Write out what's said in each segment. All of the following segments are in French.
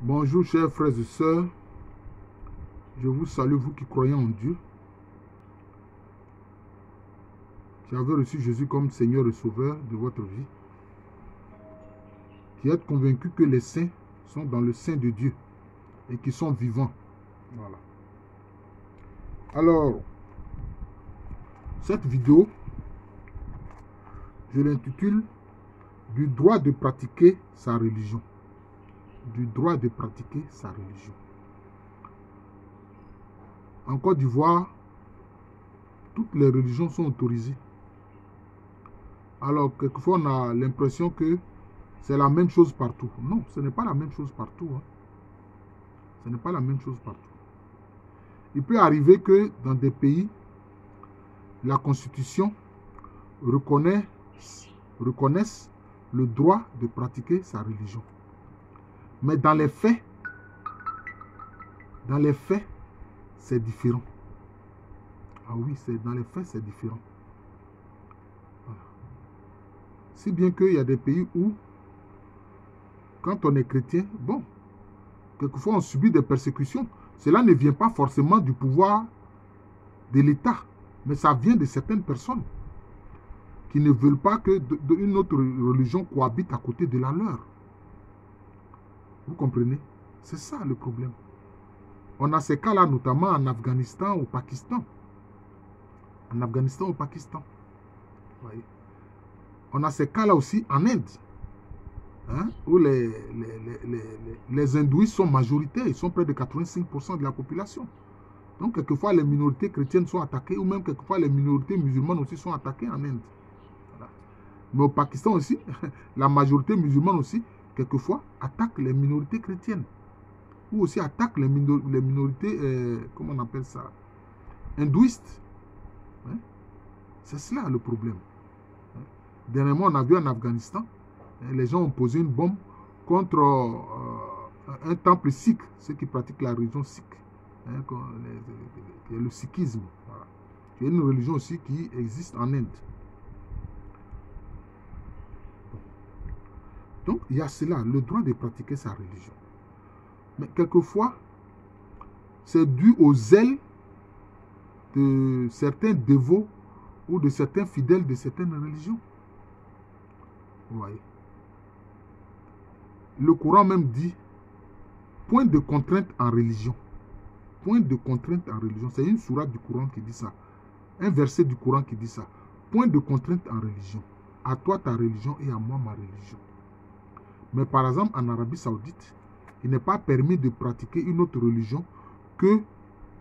Bonjour chers frères et sœurs, je vous salue vous qui croyez en Dieu, qui avez reçu Jésus comme Seigneur et Sauveur de votre vie, qui êtes convaincus que les saints sont dans le sein de Dieu et qui sont vivants. Voilà. Alors, cette vidéo, je l'intitule « Du droit de pratiquer sa religion ». Du droit de pratiquer sa religion. En Côte d'Ivoire, toutes les religions sont autorisées. Alors, quelquefois, on a l'impression que c'est la même chose partout. Non, ce n'est pas la même chose partout. Hein. Ce n'est pas la même chose partout. Il peut arriver que dans des pays, la Constitution reconnaisse le droit de pratiquer sa religion. Mais dans les faits, c'est différent. Ah oui, dans les faits, c'est différent. Voilà. Si bien qu'il y a des pays où, quand on est chrétien, bon, quelquefois on subit des persécutions. Cela ne vient pas forcément du pouvoir de l'État, mais ça vient de certaines personnes qui ne veulent pas qu'une autre religion cohabite à côté de la leur. Vous comprenez? C'est ça le problème. On a ces cas-là notamment en Afghanistan, au Pakistan. En Afghanistan, au Pakistan. Vous voyez? On a ces cas-là aussi en Inde. Hein, où les hindouistes sont majoritaires. Ils sont près de 85% de la population. Donc, quelquefois, les minorités chrétiennes sont attaquées, ou même quelquefois, les minorités musulmanes aussi sont attaquées en Inde. Voilà. Mais au Pakistan aussi, la majorité musulmane aussi, quelquefois, attaque les minorités chrétiennes. Ou aussi attaque les minorités, comment on appelle ça, hindouistes. Hein? C'est cela le problème. Hein? Dernièrement, on a vu en Afghanistan, les gens ont posé une bombe contre un temple sikh, ceux qui pratiquent la religion sikh, hein, le sikhisme. Voilà. C'est une religion aussi qui existe en Inde. Donc, il y a cela, le droit de pratiquer sa religion. Mais quelquefois, c'est dû au zèle de certains dévots ou de certains fidèles de certaines religions. Vous voyez. Le Coran même dit, point de contrainte en religion. Point de contrainte en religion. C'est une sourate du Coran qui dit ça. Un verset du Coran qui dit ça. Point de contrainte en religion. À toi ta religion et à moi ma religion. Mais par exemple, en Arabie Saoudite, il n'est pas permis de pratiquer une autre religion que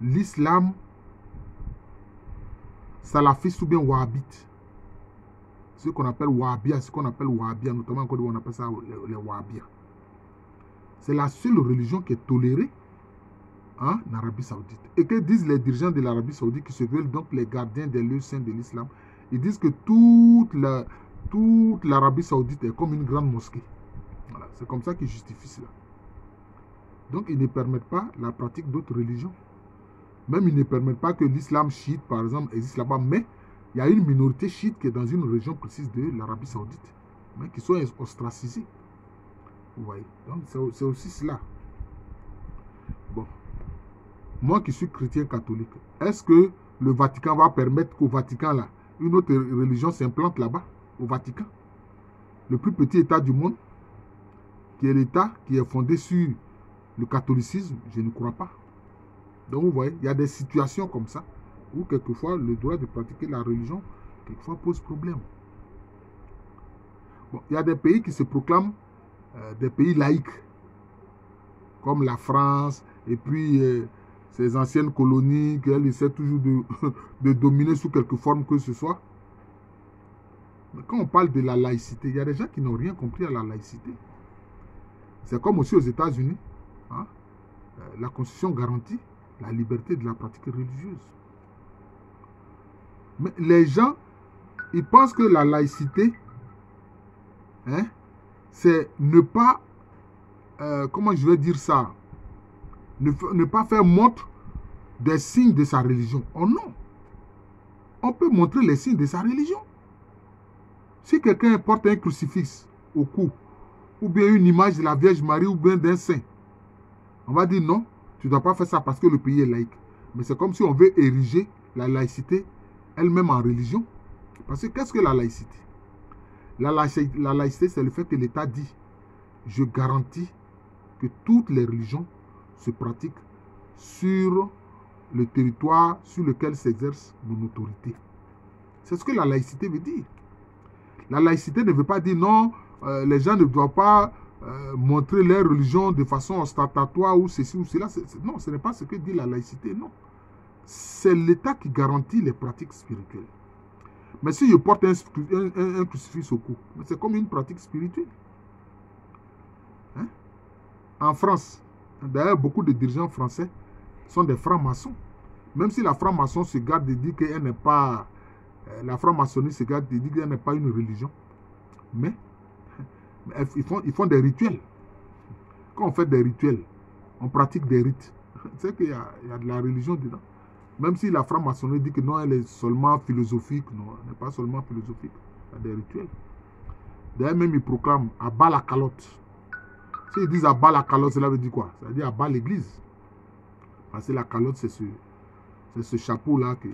l'islam salafiste ou bien wahhabite. Ce qu'on appelle wahhabia, notamment en Côte d'Ivoire, on appelle ça les wahhabia. C'est la seule religion qui est tolérée en Arabie Saoudite. Et que disent les dirigeants de l'Arabie Saoudite qui se veulent donc les gardiens des lieux saints de l'islam? Ils disent que toute l'Arabie Saoudite est comme une grande mosquée. Voilà, c'est comme ça qu'ils justifient cela. Donc, ils ne permettent pas la pratique d'autres religions. Même, ils ne permettent pas que l'islam chiite, par exemple, existe là-bas. Mais, il y a une minorité chiite qui est dans une région précise de l'Arabie Saoudite, mais qui sont ostracisés. Vous voyez. Donc, c'est aussi cela. Bon. Moi qui suis chrétien catholique, est-ce que le Vatican va permettre qu'au Vatican, là, une autre religion s'implante là-bas, au Vatican? Le plus petit État du monde, qui est l'État qui est fondé sur le catholicisme, je ne crois pas. Donc vous voyez, il y a des situations comme ça, où quelquefois le droit de pratiquer la religion, quelquefois pose problème. Bon, il y a des pays qui se proclament des pays laïques, comme la France, et puis ces anciennes colonies, qu'elles essaient toujours de dominer sous quelque forme que ce soit. Mais quand on parle de la laïcité, il y a des gens qui n'ont rien compris à la laïcité. C'est comme aussi aux États-Unis. Hein? La Constitution garantit la liberté de la pratique religieuse. Mais les gens, ils pensent que la laïcité, hein, c'est ne pas, comment je vais dire ça, ne pas faire montre des signes de sa religion. Oh non! On peut montrer les signes de sa religion. Si quelqu'un porte un crucifix au cou, ou bien une image de la Vierge Marie, ou bien d'un saint, On va dire non, tu ne dois pas faire ça parce que le pays est laïque. Mais c'est comme si on veut ériger la laïcité elle-même en religion. Parce que qu'est-ce que la laïcité? La laïcité, c'est le fait que l'État dit, je garantis que toutes les religions se pratiquent sur le territoire sur lequel s'exerce mon autorité. C'est ce que la laïcité veut dire. La laïcité ne veut pas dire non, les gens ne doivent pas montrer leur religion de façon ostentatoire ou ceci ou cela. Non, ce n'est pas ce que dit la laïcité, non. C'est l'État qui garantit les pratiques spirituelles. Mais si je porte un crucifix au cou, c'est comme une pratique spirituelle. Hein? En France, d'ailleurs, beaucoup de dirigeants français sont des francs-maçons. Même si la franc-maçon se garde de dire qu'elle n'est pas... la franc-maçonnerie se garde de dire qu'elle n'est pas une religion. Mais ils font des rituels. Quand on fait des rituels, on pratique des rites. C'est qu'il y a de la religion dedans. Même si la franc-maçonnerie dit que non, elle est seulement philosophique. Non, elle n'est pas seulement philosophique. Il y a des rituels. D'ailleurs, même ils proclament « à bas la calotte ». S'ils disent « à bas la calotte », cela veut dire quoi? Ça veut dire « à bas l'église ». Parce que la calotte, c'est ce chapeau-là que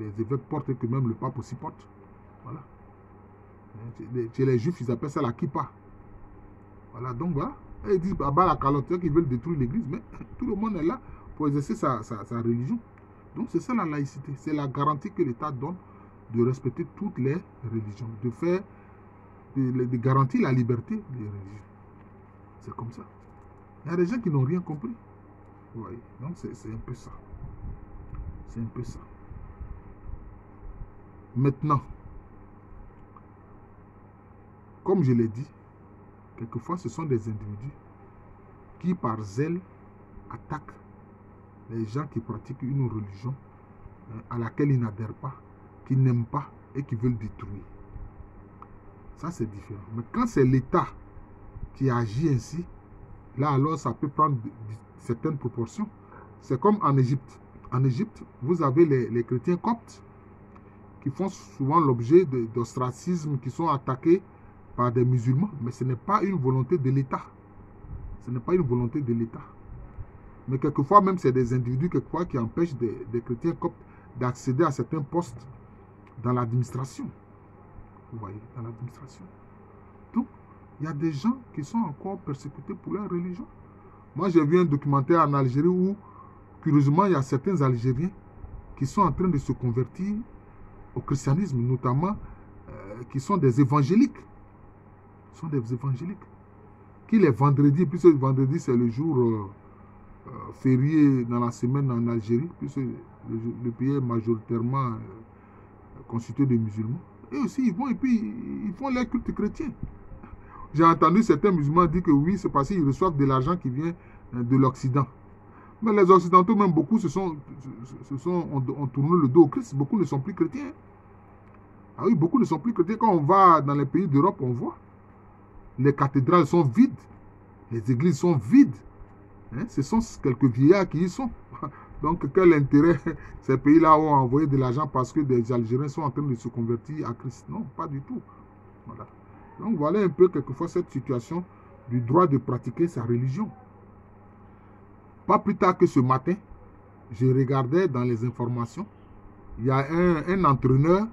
les évêques portent et que même le pape aussi porte. Voilà. Chez les juifs, ils appellent ça la kippa. Voilà, donc voilà. Et ils disent « à bas la calotte », c'est qu'ils veulent détruire l'église. Mais tout le monde est là pour exercer sa religion. Donc c'est ça la laïcité. C'est la garantie que l'État donne de respecter toutes les religions. De garantir la liberté des religions. C'est comme ça. Il y a des gens qui n'ont rien compris. Vous voyez. Donc c'est un peu ça. C'est un peu ça. Maintenant, comme je l'ai dit, quelquefois ce sont des individus qui par zèle attaquent les gens qui pratiquent une religion à laquelle ils n'adhèrent pas, qui n'aiment pas et qui veulent détruire. Ça, c'est différent. Mais quand c'est l'État qui agit ainsi, là, alors, ça peut prendre certaines proportions. C'est comme en Égypte. En Égypte, vous avez les chrétiens coptes qui font souvent l'objet d'ostracisme, qui sont attaqués par des musulmans. Mais ce n'est pas une volonté de l'État. Ce n'est pas une volonté de l'État. Mais quelquefois, même, c'est des individus quelquefois qui empêchent des chrétiens coptes d'accéder à certains postes dans l'administration. Vous voyez, dans l'administration. Donc, il y a des gens qui sont encore persécutés pour leur religion. Moi, j'ai vu un documentaire en Algérie où, curieusement, il y a certains Algériens qui sont en train de se convertir au christianisme, notamment qui sont des évangéliques. Ce sont des évangéliques. Qui les vendredis, puisque le vendredi, c'est le jour... férié dans la semaine en Algérie, puisque le pays est majoritairement constitué de musulmans. Et aussi, ils vont et puis ils font leur culte chrétien. J'ai entendu certains musulmans dire que oui, c'est parce qu'ils reçoivent de l'argent qui vient de l'Occident. Mais les Occidentaux, même beaucoup, ont tourné le dos au Christ. Beaucoup ne sont plus chrétiens. Ah oui, beaucoup ne sont plus chrétiens. Quand on va dans les pays d'Europe, on voit. Les cathédrales sont vides. Les églises sont vides. Ce sont quelques vieillards qui y sont. Donc, quel intérêt ces pays-là ont envoyé de l'argent parce que des Algériens sont en train de se convertir à Christ? Non, pas du tout. Voilà. Donc, voilà un peu quelquefois cette situation du droit de pratiquer sa religion. Pas plus tard que ce matin, je regardais dans les informations, il y a un entraîneur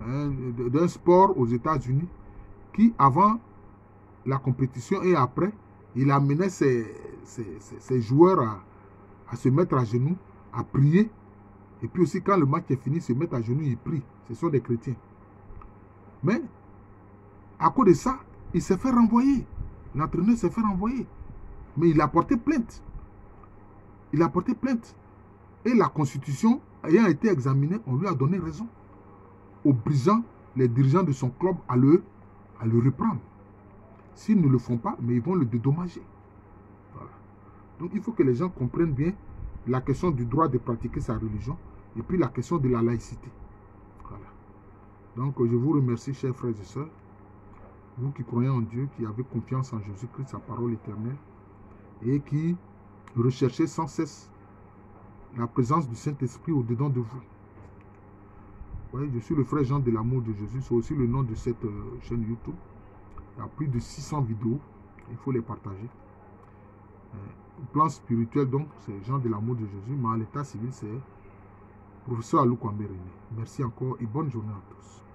d'un sport aux États-Unis qui, avant la compétition et après, il amenait ses joueurs à se mettre à genoux, à prier. Et puis aussi, quand le match est fini, se mettre à genoux, ils prient. Ce sont des chrétiens. Mais, à cause de ça, il s'est fait renvoyer. L'entraîneur s'est fait renvoyer. Mais il a porté plainte. Il a porté plainte. Et la constitution ayant été examinée, on lui a donné raison, obligeant les dirigeants de son club à le reprendre. S'ils ne le font pas, mais ils vont le dédommager. Voilà. Donc il faut que les gens comprennent bien la question du droit de pratiquer sa religion et puis la question de la laïcité. Voilà. Donc je vous remercie, chers frères et sœurs, vous qui croyez en Dieu, qui avez confiance en Jésus-Christ, sa parole éternelle, et qui recherchez sans cesse la présence du Saint-Esprit au-dedans de vous. Oui, je suis le frère Jean de l'amour de Jésus, c'est aussi le nom de cette chaîne YouTube. Il y a plus de 600 vidéos, il faut les partager. Vous plan spirituel, donc, c'est Jean de l'amour de Jésus, mais à l'état civil, c'est professeur Alou Kwame René. Merci encore et bonne journée à tous.